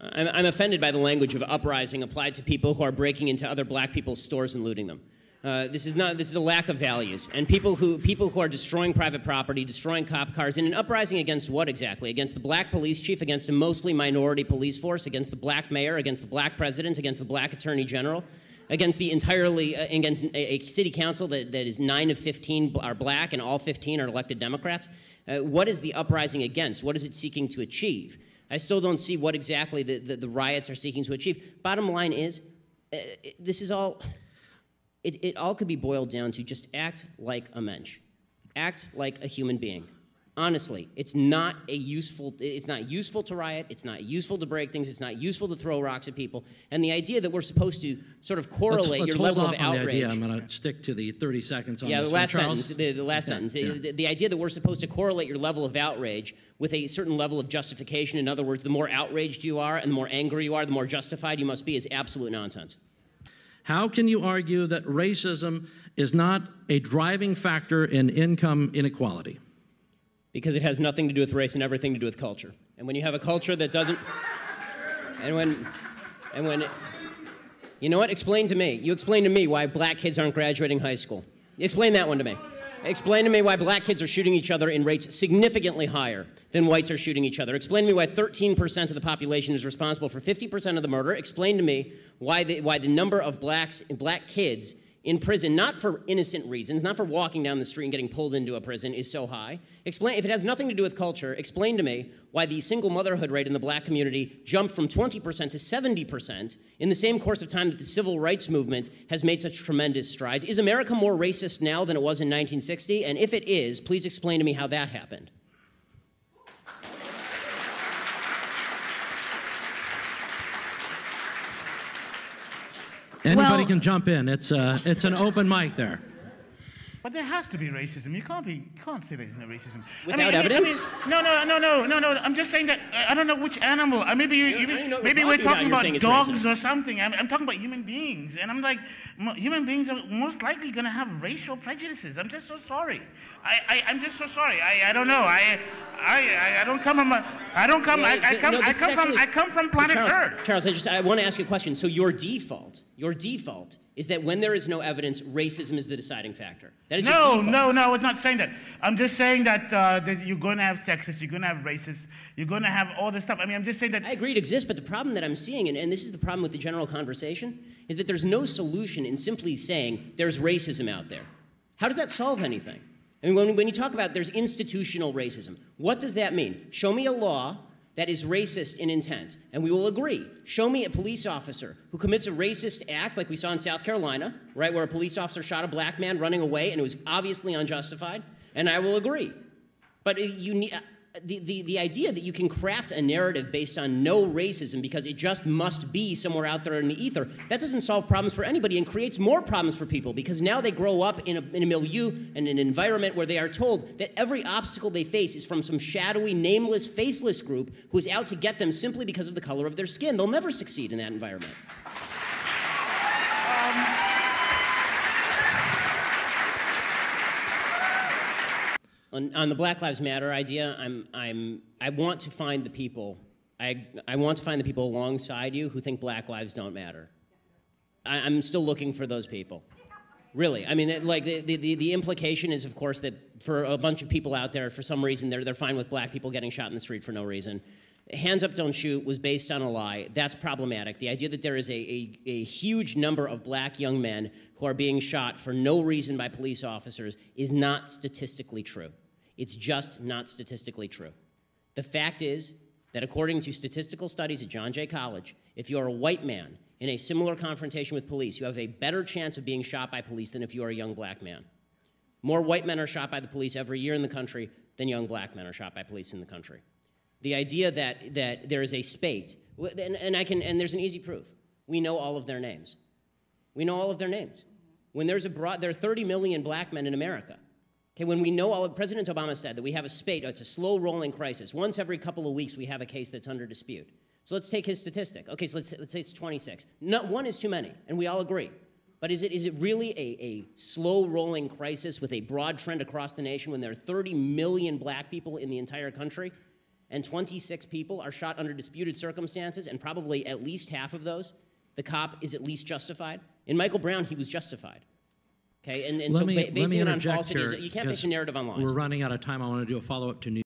I'm offended by the language of uprising applied to people who are breaking into other black people's stores and looting them. This is a lack of values. And people who are destroying private property, destroying cop cars, in an uprising against what exactly? Against the black police chief, against a mostly minority police force, against the black mayor, against the black president, against the black attorney general, against the against a city council that is 9 of 15 are black and all 15 are elected Democrats. What is the uprising against? What is it seeking to achieve? I still don't see what exactly the riots are seeking to achieve. Bottom line is, this is all, it all could be boiled down to just act like a mensch. Act like a human being. Honestly, it's not useful to riot, it's not useful to break things, it's not useful to throw rocks at people. And the idea that we're supposed to sort of correlate your level of outrage. I'm going to stick to the 30 seconds on this. Yeah, the last sentence. The last sentence. Yeah. The idea that we're supposed to correlate your level of outrage with a certain level of justification. In other words, the more outraged you are and the more angry you are, the more justified you must be, is absolute nonsense. How can you argue that racism is not a driving factor in income inequality? Because it has nothing to do with race and everything to do with culture. And when you have a culture that doesn't, you know what? Explain to me. You explain to me why black kids aren't graduating high school. Explain that one to me. Explain to me why black kids are shooting each other in rates significantly higher than whites are shooting each other. Explain to me why 13% of the population is responsible for 50% of the murder. Explain to me why the number of black kids in prison, not for innocent reasons, not for walking down the street and getting pulled into a prison, is so high. Explain, if it has nothing to do with culture, explain to me why the single motherhood rate in the black community jumped from 20% to 70% in the same course of time that the civil rights movement has made such tremendous strides. Is America more racist now than it was in 1960? And if it is, please explain to me how that happened. Anybody can jump in. It's an open mic there. But there has to be racism. You can't say there's no racism. Without evidence? No. I'm just saying that I don't know which animal. Maybe we're talking about dogs or something. I'm talking about human beings, and I'm like, human beings are most likely going to have racial prejudices. I'm just so sorry. I'm just so sorry. I don't know. I come from planet Earth. Charles, I want to ask you a question. So your default is that when there is no evidence, racism is the deciding factor. That is no, I was not saying that. I'm just saying that, that you're going to have sexists, you're going to have racists, you're going to have all this stuff. I mean, I'm just saying that. I agree it exists, but the problem that I'm seeing, and this is the problem with the general conversation, is that there's no solution in simply saying there's racism out there. How does that solve anything? I mean, when you talk about there's institutional racism, what does that mean? Show me a law that is racist in intent, and we will agree. Show me a police officer who commits a racist act, like we saw in South Carolina, right, where a police officer shot a black man running away, and it was obviously unjustified, and I will agree. But you need, the idea that you can craft a narrative based on no racism because it just must be somewhere out there in the ether, that doesn't solve problems for anybody and creates more problems for people because now they grow up in a milieu and an environment where they are told that every obstacle they face is from some shadowy, nameless, faceless group who is out to get them simply because of the color of their skin. They'll never succeed in that environment. On the Black Lives Matter idea, I want to find the people. I want to find the people alongside you who think Black lives don't matter. I'm still looking for those people. Really, I mean, like the implication is, of course, that for a bunch of people out there, for some reason, they're fine with black people getting shot in the street for no reason. Hands up, don't shoot was based on a lie. That's problematic. The idea that there is a huge number of black young men who are being shot for no reason by police officers is not statistically true. It's just not statistically true. The fact is that according to statistical studies at John Jay College, if you're a white man in a similar confrontation with police, you have a better chance of being shot by police than if you are a young black man. More white men are shot by the police every year in the country than young black men are shot by police in the country. The idea that there is a spate, and there's an easy proof. We know all of their names. We know all of their names. When there are 30 million black men in America. Okay, when we know President Obama said that we have a spate, it's a slow-rolling crisis. Once every couple of weeks, we have a case that's under dispute. So let's take his statistic. Okay, so let's say it's 26. Not one is too many, and we all agree. But is it really a slow-rolling crisis with a broad trend across the nation when there are 30 million black people in the entire country? and 26 people are shot under disputed circumstances, and probably at least half of those, the cop is at least justified. In Michael Brown, he was justified. Okay, and so basing it on falsities, you can't base a narrative on lies. We're running out of time. I want to do a follow-up to New